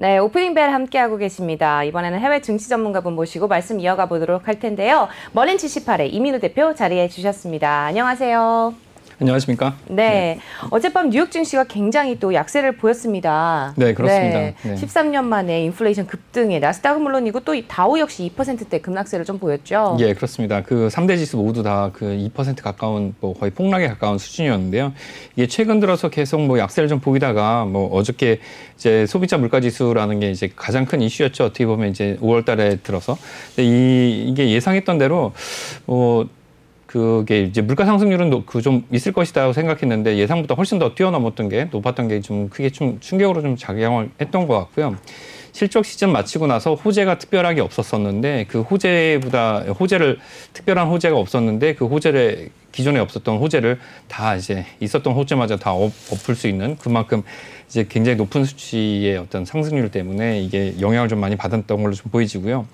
네, 오프닝 벨 함께하고 계십니다. 이번에는 해외 증시 전문가분 모시고 말씀 이어가 보도록 할 텐데요. 머린 78의 이민우 대표 자리해 주셨습니다. 안녕하세요. 안녕하십니까? 네. 어젯밤 뉴욕 증시가 굉장히 또 약세를 보였습니다. 네, 그렇습니다. 네. 네. 13년 만에 인플레이션 급등에 나스닥은 물론이고 또 다우 역시 2%대 급락세를 좀 보였죠. 예, 그렇습니다. 그 3대 지수 모두 다 그 2% 가까운 뭐 거의 폭락에 가까운 수준이었는데요. 이게 최근 들어서 계속 뭐 약세를 좀 보이다가 뭐 어저께 이제 소비자 물가 지수라는 게 이제 가장 큰 이슈였죠. 어떻게 보면 이제 5월 달에 들어서. 근데 이게 예상했던 대로 그게 이제 물가 상승률은 그 좀 있을 것이다 생각했는데 예상보다 훨씬 더 뛰어넘었던 게 높았던 게 좀 크게 좀 충격으로 좀 작용을 했던 것 같고요. 실적 시즌 마치고 나서 호재가 특별하게 없었었는데 그 특별한 호재가 없었는데 그 호재를 기존에 없었던 호재를 다 이제 있었던 호재마저 다 엎을 수 있는 그만큼 이제 굉장히 높은 수치의 어떤 상승률 때문에 이게 영향을 좀 많이 받았던 걸로 좀 보이지고요.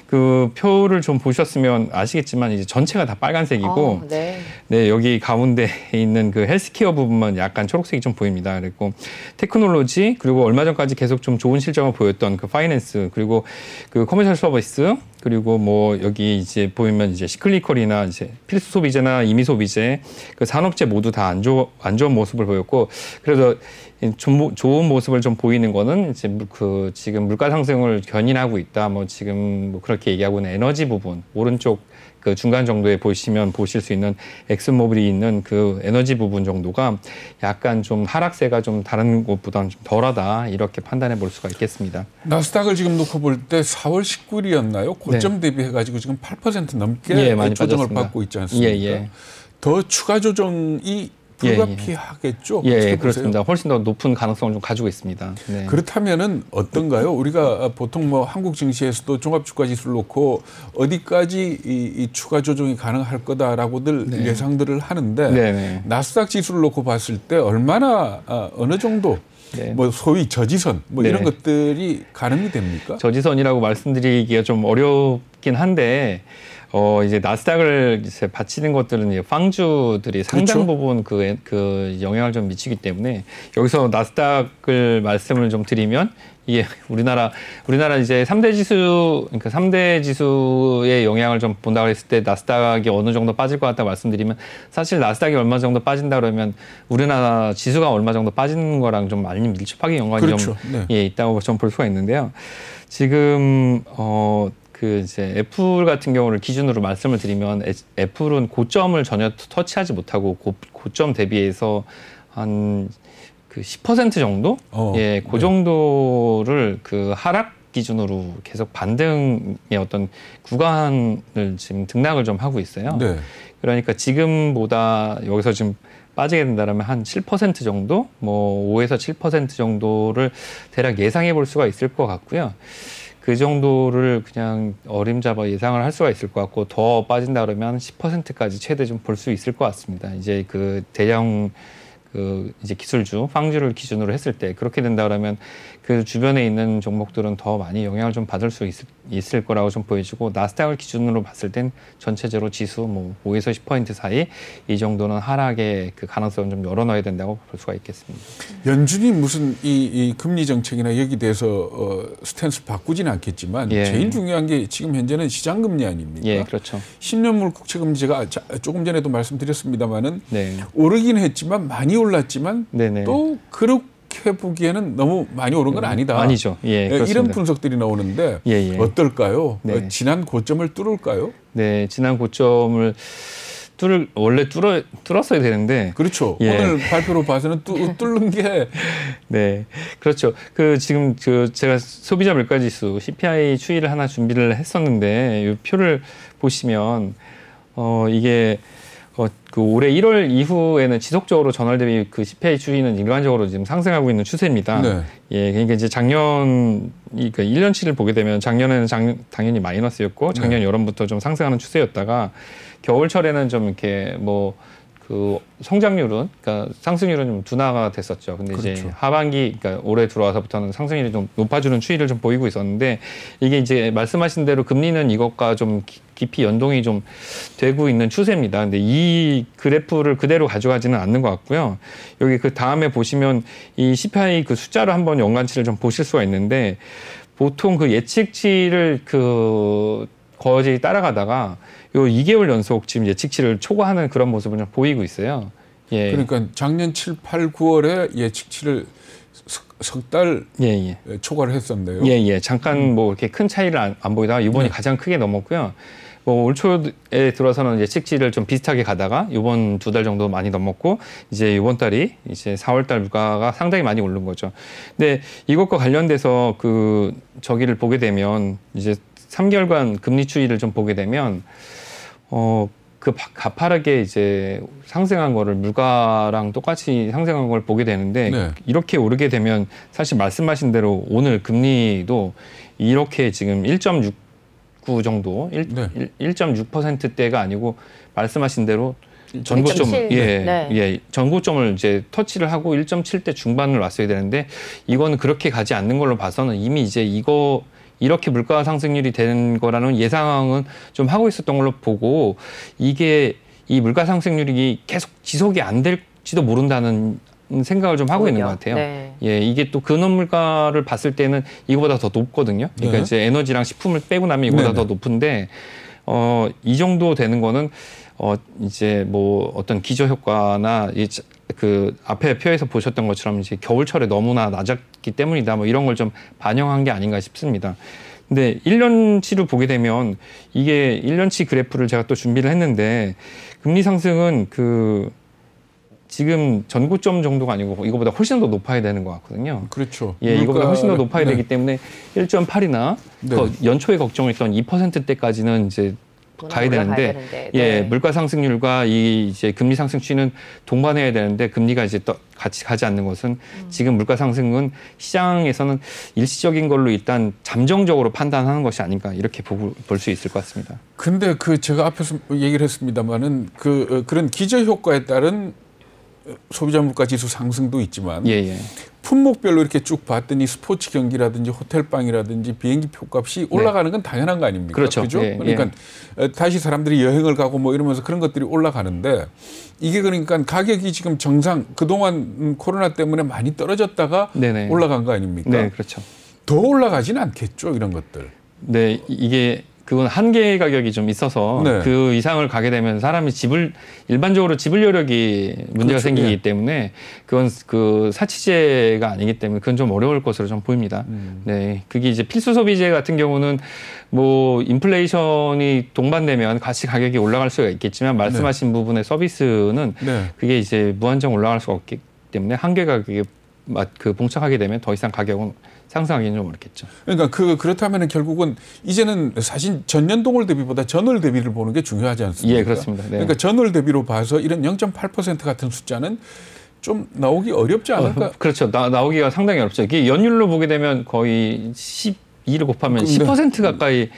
그 표를 좀 보셨으면 아시겠지만 이제 전체가 다 빨간색이고 네, 여기 가운데 있는 그 헬스케어 부분만 약간 초록색이 좀 보입니다. 그리고 테크놀로지 그리고 얼마 전까지 계속 좀 좋은 실적을 보였던 그 파이낸스 그리고 그 커머셜 서비스 그리고 뭐 여기 이제 보이면 이제 시클리컬이나 이제 필수 소비재나 임의 소비재 그 산업재 모두 다 안 좋은 모습을 보였고 그래서 좋은 모습을 좀 보이는 거는 이제 그 지금 물가 상승을 견인하고 있다. 뭐 지금 뭐 그렇게 얘기하고 있는 에너지 부분 오른쪽 그 중간 정도에 보실 수 있는 엑슨모빌이 있는 그 에너지 부분 정도가 약간 좀 하락세가 좀 다른 곳보다는 좀 덜하다 이렇게 판단해 볼 수가 있겠습니다. 나스닥을 지금 놓고 볼 때 4월 19일이었나요? 고점 대비해가지고 지금 8% 넘게 많이 조정을 빠졌습니다. 받고 있지 않습니까? 더 추가 조정이 불가피하겠죠? 그렇습니다. 훨씬 더 높은 가능성을 좀 가지고 있습니다. 네. 그렇다면은 어떤가요? 우리가 보통 뭐 한국 증시에서도 종합주가지수를 놓고 어디까지 이 추가 조정이 가능할 거다라고들 예상들을 하는데 나스닥 지수를 놓고 봤을 때 얼마나 어느 정도 뭐 소위 저지선 뭐 이런 것들이 가능이 됩니까? 저지선이라고 말씀드리기가 좀 어렵긴 한데 이제 나스닥을 이제 받치는 것들은 이제 팡주들이 상당 부분 그 영향을 좀 미치기 때문에 여기서 나스닥을 말씀을 좀 드리면 이게 우리나라 이제 3대 지수 그러니까 3대 지수의 영향을 좀 본다고 했을 때 나스닥이 어느 정도 빠질 것 같다 말씀드리면 사실 나스닥이 얼마 정도 빠진다 그러면 우리나라 지수가 얼마 정도 빠지는 거랑 좀 많이 밀접하게 연관이 좀 있다고 좀 볼 수가 있는데요. 지금 그 이제 애플 같은 경우를 기준으로 말씀을 드리면 애플은 고점을 전혀 터치하지 못하고 고점 대비해서 한 그 10% 정도? 그 정도를 그 하락 기준으로 계속 반등의 어떤 구간을 지금 등락을 좀 하고 있어요. 그러니까 지금보다 여기서 지금 빠지게 된다면 한 7% 정도? 뭐 5에서 7% 정도를 대략 예상해 볼 수가 있을 것 같고요. 그 정도를 그냥 어림잡아 예상을 할 수가 있을 것 같고 더 빠진다 그러면 10%까지 최대 좀 볼 수 있을 것 같습니다. 이제 그 대형 그 이제 기술주, 팡주를 기준으로 했을 때 그렇게 된다 그러면 그 주변에 있는 종목들은 더 많이 영향을 좀 받을 수 있을 거라고 좀 보여지고 나스닥을 기준으로 봤을 땐 전체적으로 지수 뭐 5에서 10% 사이 이 정도는 하락의 그 가능성을 좀 열어놔야 된다고 볼 수가 있겠습니다. 연준이 무슨 이 금리 정책이나 여기 대해서 스탠스 바꾸지는 않겠지만 제일 중요한 게 지금 현재는 시장 금리 아닙니까? 그렇죠. 10년물 국채 금리 제가 조금 전에도 말씀드렸습니다만은 오르긴 했지만 많이 올랐지만 또 그렇게 보기에는 너무 많이 오른 건 아니다. 아니죠. 이런 분석들이 나오는데 어떨까요? 지난 고점을 뚫을까요? 네, 지난 고점을 원래 뚫었어야 되는데. 그렇죠. 오늘 발표로 봐서는 뚫는 게. 그렇죠. 지금 제가 소비자 물가지수 CPI 추이를 하나 준비를 했었는데 이 표를 보시면 이게 그 올해 1월 이후에는 지속적으로 전월 대비 그 CPI 추이는 일반적으로 지금 상승하고 있는 추세입니다. 그러니까 이제 그러니까 1년치를 보게 되면 작년에는 당연히 마이너스였고 작년 여름부터 좀 상승하는 추세였다가 겨울철에는 좀 이렇게 그 성장률은, 그러니까 상승률은 좀 둔화가 됐었죠. 근데 그렇죠. 이제 하반기, 그러니까 올해 들어와서부터는 상승률이 좀 높아지는 추이를 좀 보이고 있었는데, 이게 이제 말씀하신 대로 금리는 이것과 좀 깊이 연동이 좀 되고 있는 추세입니다. 근데 이 그래프를 그대로 가져가지는 않는 것 같고요. 여기 그 다음에 보시면 이 CPI 그 숫자를 한번 연관치를 좀 보실 수가 있는데, 보통 그 예측치를 거의 따라가다가 요 2개월 연속 지금 예측치를 초과하는 그런 모습을 좀 보이고 있어요. 예. 그러니까 작년 7, 8, 9월에 예측치를 석 달 초과를 했었네요. 예. 잠깐 뭐 이렇게 큰 차이를 안 보이다가 이번이 가장 크게 넘었고요. 뭐 올 초에 들어서는 예측치를 좀 비슷하게 가다가 이번 2달 정도 많이 넘었고, 이제 이번 달이 이제 4월달 물가가 상당히 많이 오른 거죠. 근데 이것과 관련돼서 그 저기를 보게 되면 이제 3개월간 금리 추이를 좀 보게 되면 그 가파르게 이제 상승한 거를 물가랑 똑같이 상승한 걸 보게 되는데, 네. 이렇게 오르게 되면 사실 말씀하신 대로 오늘 금리도 이렇게 지금 1.69 정도, 1.6%대가 아니고 말씀하신 대로 전고점, 전고점을 이제 터치를 하고 1.7대 중반을 왔어야 되는데, 이거는 그렇게 가지 않는 걸로 봐서는 이미 이제 이렇게 물가 상승률이 되는 거라는 예상은 좀 하고 있었던 걸로 보고, 이게 이 물가 상승률이 계속 지속이 안 될지도 모른다는 생각을 좀 하고 있는 것 같아요. 네. 예, 이게 또 근원 물가를 봤을 때는 이거보다 더 높거든요. 그러니까 이제 에너지랑 식품을 빼고 나면 이거보다 더 높은데, 이 정도 되는 거는 이제 뭐 어떤 기저 효과나 그 앞에 표에서 보셨던 것처럼 이제 겨울철에 너무나 낮았기 때문이다, 뭐 이런 걸 좀 반영한 게 아닌가 싶습니다. 근데 1년치로 보게 되면 이게 1년치 그래프를 제가 또 준비를 했는데, 금리 상승은 그 지금 전고점 정도가 아니고 이거보다 훨씬 더 높아야 되는 것 같거든요. 그렇죠. 예, 이거보다 훨씬 더 높아야 되기 때문에 1.8이나 연초에 걱정했던 2%대까지는 이제 가야 되는데, 예, 물가 상승률과 이 이제 금리 상승 추이는 동반해야 되는데, 금리가 이제 또 같이 가지 않는 것은 지금 물가 상승은 시장에서는 일시적인 걸로 일단 잠정적으로 판단하는 것이 아닌가, 이렇게 볼 수 있을 것 같습니다. 근데 그 제가 앞에서 얘기를 했습니다만은 그런 기저 효과에 따른 소비자 물가 지수 상승도 있지만, 품목별로 이렇게 쭉 봤더니 스포츠 경기라든지 호텔방이라든지 비행기 표값이 올라가는 건 당연한 거 아닙니까? 그렇죠. 그죠? 그러니까 다시 사람들이 여행을 가고 뭐 이러면서 그런 것들이 올라가는데, 이게 그러니까 가격이 지금 정상, 그동안 코로나 때문에 많이 떨어졌다가 올라간 거 아닙니까? 네, 그렇죠. 더 올라가지는 않겠죠, 이런 것들. 네, 그건 한계 가격이 좀 있어서 그 이상을 가게 되면 사람이 일반적으로 지불 여력이 문제가 생기기 때문에, 그건 그 사치제가 아니기 때문에 그건 좀 어려울 것으로 좀 보입니다. 네, 그게 이제 필수 소비재 같은 경우는 뭐 인플레이션이 동반되면 같이 가격이 올라갈 수가 있겠지만, 말씀하신 부분의 서비스는 그게 이제 무한정 올라갈 수가 없기 때문에 한계 가격에 봉착하게 되면 더 이상 가격은 상승하기는 좀 어렵겠죠. 그러니까 그렇다면 결국은 이제는 사실 전년동월 대비보다 전월 대비를 보는 게 중요하지 않습니까? 예, 그렇습니다. 네. 그러니까 전월 대비로 봐서 이런 0.8% 같은 숫자는 좀 나오기 어렵지 않을까? 그렇죠. 나오기가 상당히 어렵죠. 이게 연율로 보게 되면 거의 12를 곱하면 10% 가까이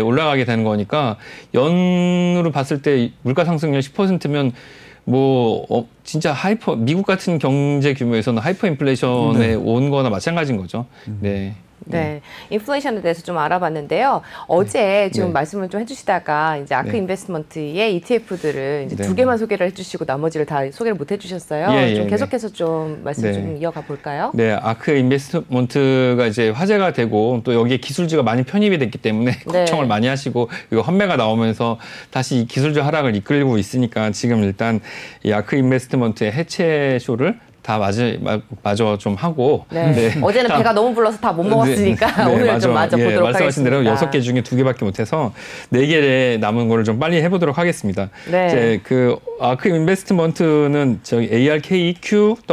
올라가게 되는 거니까, 연으로 봤을 때 물가 상승률 10%면 진짜 미국 같은 경제 규모에서는 하이퍼 인플레이션에 온 거나 마찬가지인 거죠. 네, 인플레이션에 대해서 좀 알아봤는데요. 어제 지금 말씀을 좀 해주시다가 이제 아크 인베스트먼트의 ETF들을 이제 2개만 소개를 해주시고 나머지를 다 소개를 못 해주셨어요. 좀 계속해서 좀 말씀 좀 이어가 볼까요? 네, 아크 인베스트먼트가 이제 화제가 되고, 또 여기에 기술주가 많이 편입이 됐기 때문에 걱정을 많이 하시고, 이거 헌매가 나오면서 다시 기술주 하락을 이끌고 있으니까, 지금 일단 이 아크 인베스트먼트의 해체 쇼를 다 마저 좀 하고. 어제는 배가 너무 불러서 다 못 먹었으니까 오늘 좀 마저 보도록 말씀하신 하겠습니다. 대로 6개 중에 2개밖에 못해서 4개 남은 거를 좀 빨리 해보도록 하겠습니다. 이제 그 아크 인베스트먼트는 저기 ARKQWGF로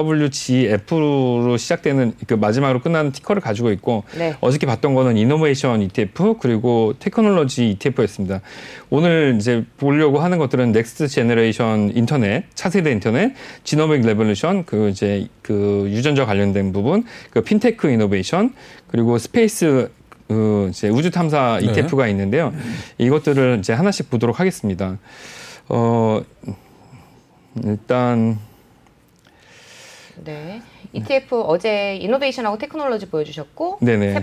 시작되는 그 마지막으로 끝나는 티커를 가지고 있고, 어저께 봤던 거는 이노베이션 ETF 그리고 테크놀로지 ETF였습니다. 오늘 이제 보려고 하는 것들은 넥스트 제너레이션 인터넷, 차세대 인터넷, 지노믹 레볼루션, 이제 그 유전자 관련된 부분, 그 핀테크 이노베이션, 그리고 스페이스 이제 우주 탐사 ETF가 있는데요. 이것들을 이제 하나씩 보도록 하겠습니다. 일단 네. ETF 어제 이노베이션하고 테크놀로지 보여주셨고 네네.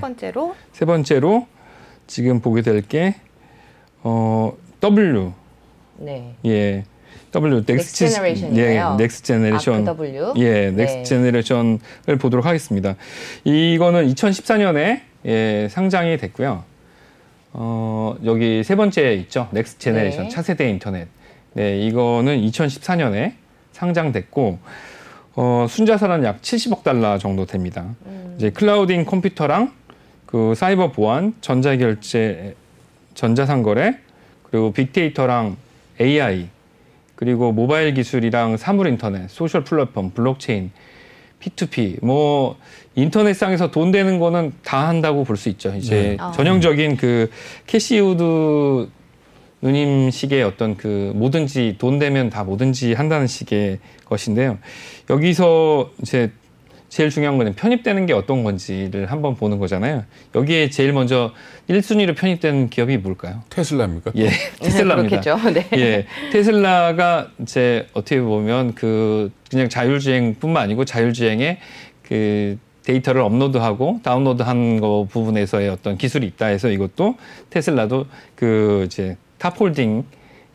세 번째로 지금 보게 될 게 W. 네. 예. W 넥스트 제너레이션이에요. 예, 넥스트 제너레이션. W. 예, 넥스트 제너레이션을 보도록 하겠습니다. 이거는 2014년에 예, 상장이 됐고요. 여기 세 번째 있죠. 넥스트 제너레이션, 차세대 인터넷. 네, 이거는 2014년에 상장됐고 순자산은 약 70억 달러 정도 됩니다. 이제 클라우딩 컴퓨터랑 그 사이버 보안, 전자결제, 전자상거래, 그리고 빅데이터랑 AI, 그리고 모바일 기술이랑 사물 인터넷, 소셜 플랫폼, 블록체인, P2P, 뭐 인터넷상에서 돈 되는 거는 다 한다고 볼 수 있죠. 이제 전형적인 그 캐시우드 누님식의 어떤 그 뭐든지 돈 되면 다 뭐든지 한다는 식의 것인데요. 여기서 이제 제일 중요한 거는 편입되는 게 어떤 건지를 한번 보는 거잖아요. 여기에 제일 먼저 1순위로 편입되는 기업이 뭘까요? 테슬라입니까? 예, 테슬라입니다. 그렇겠죠. 네. 예, 테슬라가 이제 어떻게 보면 그냥 자율주행뿐만 아니고 자율주행에 그 데이터를 업로드하고 다운로드한 거 부분에서의 어떤 기술이 있다 해서 이것도 테슬라도 그 이제 탑홀딩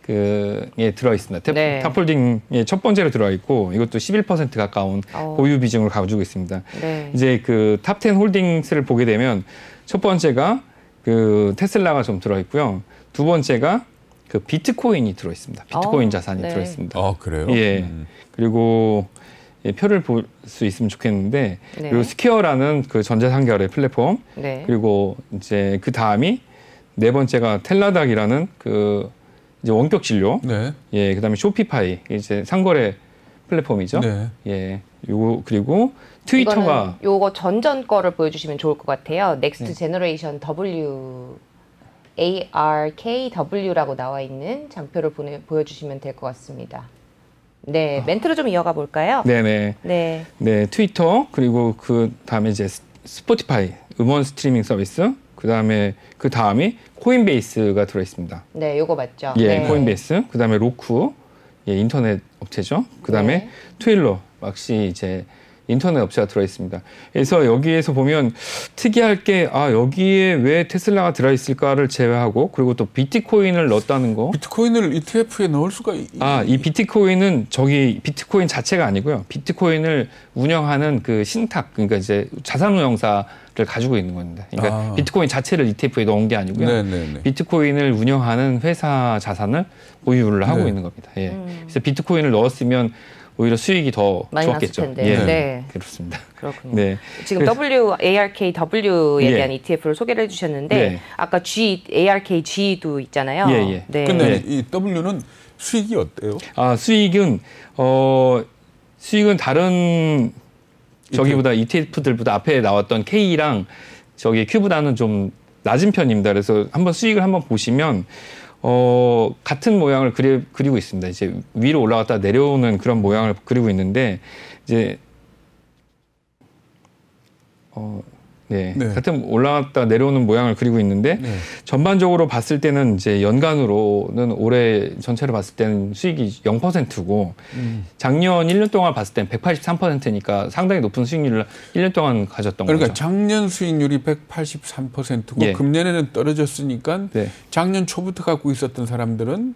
그에 들어 있습니다. 네. 탑홀딩에 첫 번째로 들어와 있고 이것도 11% 가까운 보유 비중을 가지고 있습니다. 네. 이제 그 탑 10 홀딩스를 보게 되면 첫 번째가 그 테슬라가 좀 들어 있고요. 두 번째가 그 비트코인이 들어 있습니다. 비트코인 자산이 네. 들어 있습니다. 아, 그래요? 예. 그리고 예, 표를 볼 수 있으면 좋겠는데 네. 그리고 스퀘어라는 그 전자상거래 플랫폼 네. 그리고 이제 그 다음이 네 번째가 텔라닥이라는 그 이제 원격 진료, 네. 예, 그다음에 쇼피파이 이제 상거래 플랫폼이죠. 네. 예, 요거 그리고 트위터가 요거 전전 거를 보여주시면 좋을 것 같아요. 넥스트 제너레이션 WARKW라고 나와 있는 장표를 보여주시면 될 것 같습니다. 네, 멘트로 좀 이어가 볼까요? 네네. 네. 네, 트위터 그리고 그 다음에 이제 스포티파이 음원 스트리밍 서비스. 그다음에 그 다음이 코인베이스가 들어 있습니다. 네, 요거 맞죠? 예, 네. 코인베이스. 그다음에 로쿠, 예, 인터넷 업체죠. 그다음에 네. 트윌러, 역시 이제 인터넷 업체가 들어 있습니다. 그래서 여기에서 보면 특이할 게 여기에 왜 테슬라가 들어 있을까를 제외하고 그리고 또 비트코인을 넣었다는 거. 비트코인을 ETF에 넣을 수가 이 비트코인은 저기 비트코인 자체가 아니고요. 비트코인을 운영하는 그 신탁, 그러니까 이제 자산 운용사를 가지고 있는 겁니다. 그러니까 비트코인 자체를 ETF에 넣은 게 아니고요. 네네네. 비트코인을 운영하는 회사 자산을 보유를 하고 있는 겁니다. 예. 그래서 비트코인을 넣었으면 오히려 수익이 더 많이 좋았겠죠. 났을 텐데. 예, 네. 그렇습니다. 그렇군요. 네. 지금 WARKW에 예. 대한 ETF를 소개를 해주셨는데 네. 아까 ARKG도 있잖아요. 예. 네. 근데 이 W는 수익이 어때요? 수익은 다른 저기보다 ETF들보다 앞에 나왔던 K랑 저기 Q보다는 좀 낮은 편입니다. 그래서 한번 수익을 한번 보시면 같은 모양을 그리고 있습니다. 이제 위로 올라갔다 내려오는 그런 모양을 그리고 있는데 이제 네. 같은 올라갔다 내려오는 모양을 그리고 있는데 전반적으로 봤을 때는 이제 연간으로는 올해 전체로 봤을 때는 수익이 0%고 작년 1년 동안 봤을 때는 183%니까 상당히 높은 수익률을 1년 동안 가졌던 거죠. 그러니까 작년 수익률이 183%고 금년에는 떨어졌으니까 작년 초부터 갖고 있었던 사람들은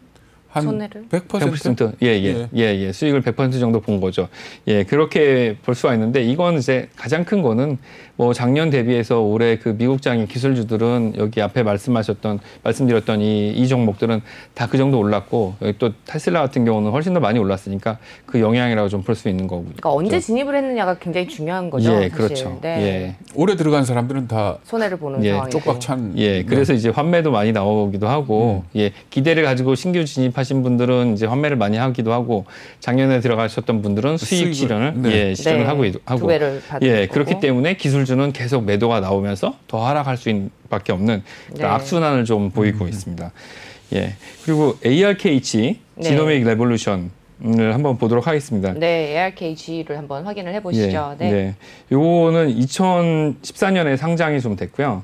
한 손해를? 100%? 예. 수익을 100% 정도 본 거죠. 예, 그렇게 볼 수가 있는데 이건 이제 가장 큰 거는 뭐 작년 대비해서 올해 그 미국장의 기술주들은 여기 앞에 말씀드렸던 이 종목들은 다 그 정도 올랐고 여기 또 테슬라 같은 경우는 훨씬 더 많이 올랐으니까 그 영향이라고 좀 볼 수 있는 거고. 그러니까 언제 진입을 했느냐가 굉장히 중요한 거죠. 예, 사실. 그렇죠. 네. 예. 올해 들어간 사람들은 다 손해를 보는 상황이고. 쪽박 찬. 예, 그래서 이제 환매도 많이 나오기도 하고, 기대를 가지고 신규 진입하신 분들은 이제 환매를 많이 하기도 하고, 작년에 들어가셨던 분들은 수익 실현을 실현을 하고, 두 배를 받은 그렇기 때문에 기술주는 계속 매도가 나오면서 더 하락할 수밖에 없는 악순환을 좀 보이고 있습니다. 예, 그리고 ARKH 지노믹 레볼루션을 한번 보도록 하겠습니다. 네, ARKG를 한번 확인을 해보시죠. 요거는 2014년에 상장이 좀 됐고요.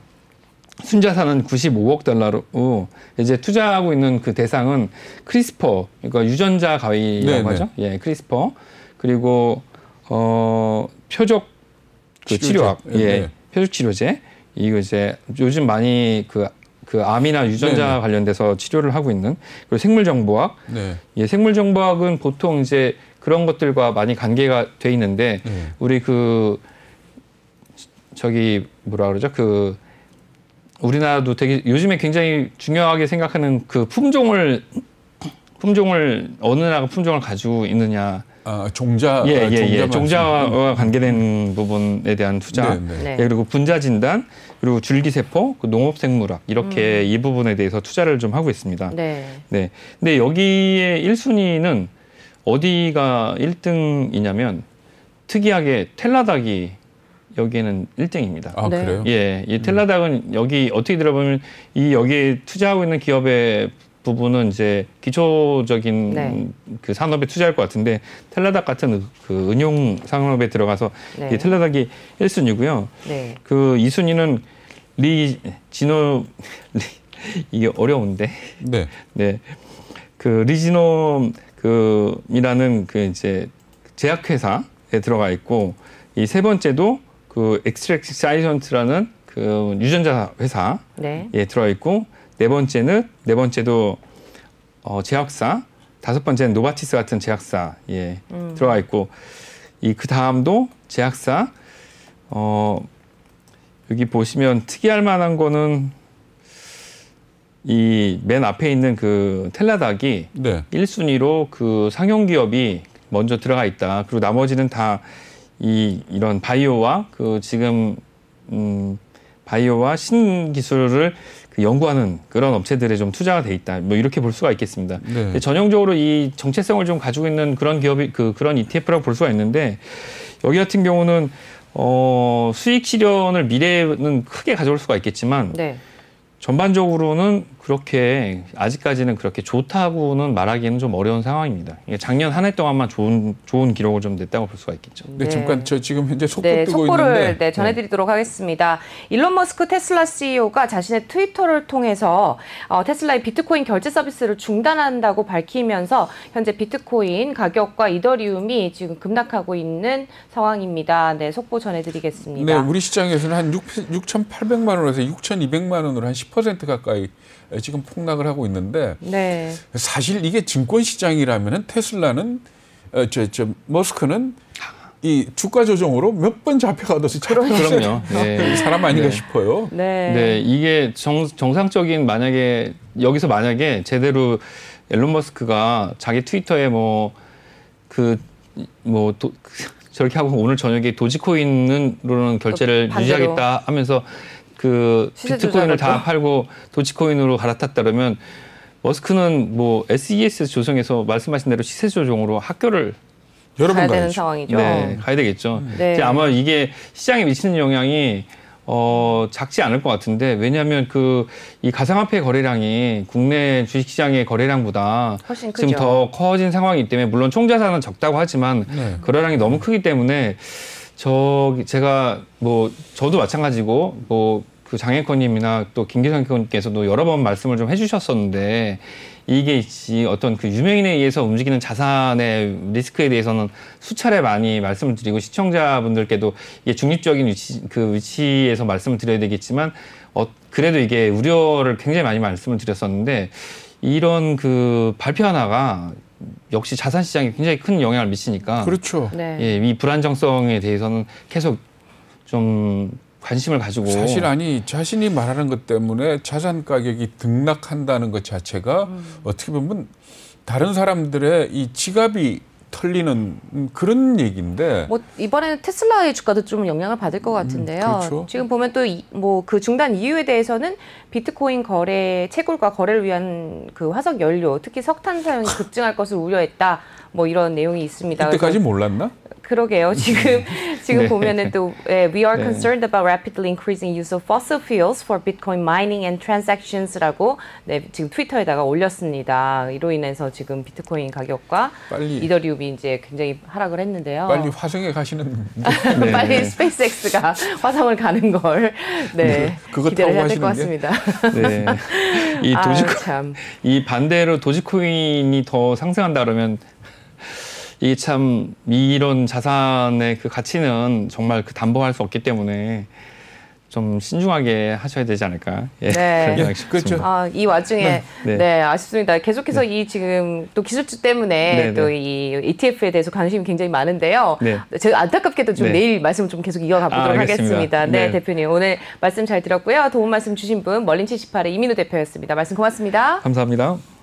순자산은 95억 달러로 이제 투자하고 있는 그 대상은 크리스퍼, 그러니까 유전자 가위라고 하죠. 예, 크리스퍼. 그리고 표적 그 치료학, 예, 표적 치료제. 이거 이제 요즘 많이 그 암이나 유전자 관련돼서 치료를 하고 있는. 그리고 생물정보학. 예, 생물정보학은 보통 이제 그런 것들과 많이 관계가 돼 있는데 우리 저기 뭐라 그러죠? 우리나라도 되게 요즘에 굉장히 중요하게 생각하는 그 품종을 어느 나라가 품종을 가지고 있느냐. 종자와 관계된 부분에 대한 투자. 그리고 분자 진단, 그리고 줄기세포, 농업생물학 이렇게 이 부분에 대해서 투자를 좀 하고 있습니다. 네. 근데 여기에 1순위는 어디가 1등이냐면 특이하게 텔라닥이 여기에는 1등입니다. 아, 그래요? 예, 이 텔라닥은 여기 어떻게 들어보면 여기에 투자하고 있는 기업의 부분은 이제 기초적인 그 산업에 투자할 것 같은데 텔라닥 같은 그 은용 산업에 들어가서 이 텔라닥이 1순위고요. 그 2순위는 이게 어려운데. 그 리지놈이라는 그 이제 제약회사에 들어가 있고 이 세 번째도 그 엑스트랙트 사이언스라는 그 유전자 회사에 들어가 있고 네 번째도 제약사, 다섯 번째는 노바티스 같은 제약사에 들어가 있고 그 다음도 제약사. 여기 보시면 특이할 만한 거는 이 맨 앞에 있는 그 텔라닥이 1순위로 그 상용 기업이 먼저 들어가 있다. 그리고 나머지는 다 이런 바이오와 바이오와 신기술을 연구하는 그런 업체들에 좀 투자가 돼 있다. 뭐 이렇게 볼 수가 있겠습니다. 전형적으로 이 정체성을 좀 가지고 있는 그런 기업이 그런 ETF라고 볼 수가 있는데 여기 같은 경우는 수익 실현을 미래는 크게 가져올 수가 있겠지만 전반적으로는 그렇게 아직까지는 그렇게 좋다고는 말하기에는 좀 어려운 상황입니다. 작년 한 해 동안만 좋은 기록을 좀 냈다고 볼 수가 있겠죠. 잠깐 저 지금 현재 속보 뜨고 있는데 속보를 전해드리도록 하겠습니다. 일론 머스크 테슬라 CEO가 자신의 트위터를 통해서 테슬라의 비트코인 결제 서비스를 중단한다고 밝히면서 현재 비트코인 가격과 이더리움이 지금 급락하고 있는 상황입니다. 속보 전해드리겠습니다. 우리 시장에서는 한 6,800만 원에서 6,200만 원으로 한 10% 가까이 지금 폭락을 하고 있는데 사실 이게 증권 시장이라면은 테슬라는 머스크는 이 주가 조정으로 몇 번 잡혀가듯이 그럼요. 사람 아닌가 싶어요. 이게 정상적인 만약에 제대로 앨런 머스크가 자기 트위터에 저렇게 하고 오늘 저녁에 도지코인으로는 결제를 유지하겠다 하면서 그 비트코인을 다 팔고 도지코인으로 갈아탔다 그러면 머스크는 SES 조성에서 말씀하신 대로 시세 조정으로 학교를 가야 되는 상황이죠. 가야 되겠죠. 아마 이게 시장에 미치는 영향이 작지 않을 것 같은데 왜냐하면 이 가상화폐 거래량이 국내 주식시장의 거래량보다 지금 더 커진 상황이기 때문에 물론 총자산은 적다고 하지만 거래량이 너무 크기 때문에 제가 저도 마찬가지고 그 장혜권님이나 또 김기성 의원께서도 여러 번 말씀을 좀 해주셨었는데 이게 어떤 그 유명인에 의해서 움직이는 자산의 리스크에 대해서는 수차례 많이 말씀을 드리고 시청자분들께도 이게 중립적인 위치에서 말씀을 드려야 되겠지만 그래도 이게 우려를 굉장히 많이 말씀을 드렸었는데 이런 그 발표 하나가 역시 자산 시장에 굉장히 큰 영향을 미치니까 그렇죠. 이 불안정성에 대해서는 계속 좀 관심을 가지고 사실 자신이 말하는 것 때문에 자산 가격이 등락한다는 것 자체가 어떻게 보면 다른 사람들의 이 지갑이 털리는 그런 얘기인데 이번에는 테슬라의 주가도 좀 영향을 받을 것 같은데요. 지금 보면 또 그 중단 이유에 대해서는 비트코인 채굴과 거래를 위한 그 화석 연료, 특히 석탄 사용이 급증할 것을 우려했다. 이런 내용이 있습니다. 이때까지 몰랐나? 그러게요. 지금 지금 보면은 또 we are concerned about rapidly increasing use of fossil fuels for Bitcoin mining and transactions라고 지금 트위터에다가 올렸습니다. 이로 인해서 지금 비트코인 가격과 이더리움이 이제 굉장히 하락을 했는데요. 빨리 화성에 가시는 빨리 스페이스X가 화성을 가는 걸 기대를 해야 될 것 같습니다. 네. 이 반대로 도지코인이 더 상승한다 그러면 이 참 이런 자산의 그 가치는 정말 그 담보할 수 없기 때문에 좀 신중하게 하셔야 되지 않을까. 예, 네. 그렇죠. 이 와중에 아쉽습니다. 계속해서 이 지금 또 기술주 때문에 또 이 ETF에 대해서 관심이 굉장히 많은데요. 제가 안타깝게도 좀 내일 말씀을 좀 계속 이어가보도록 하겠습니다. 네, 대표님 오늘 말씀 잘 들었고요. 도움 말씀 주신 분 멀린 78의 이민우 대표였습니다. 말씀 고맙습니다. 감사합니다.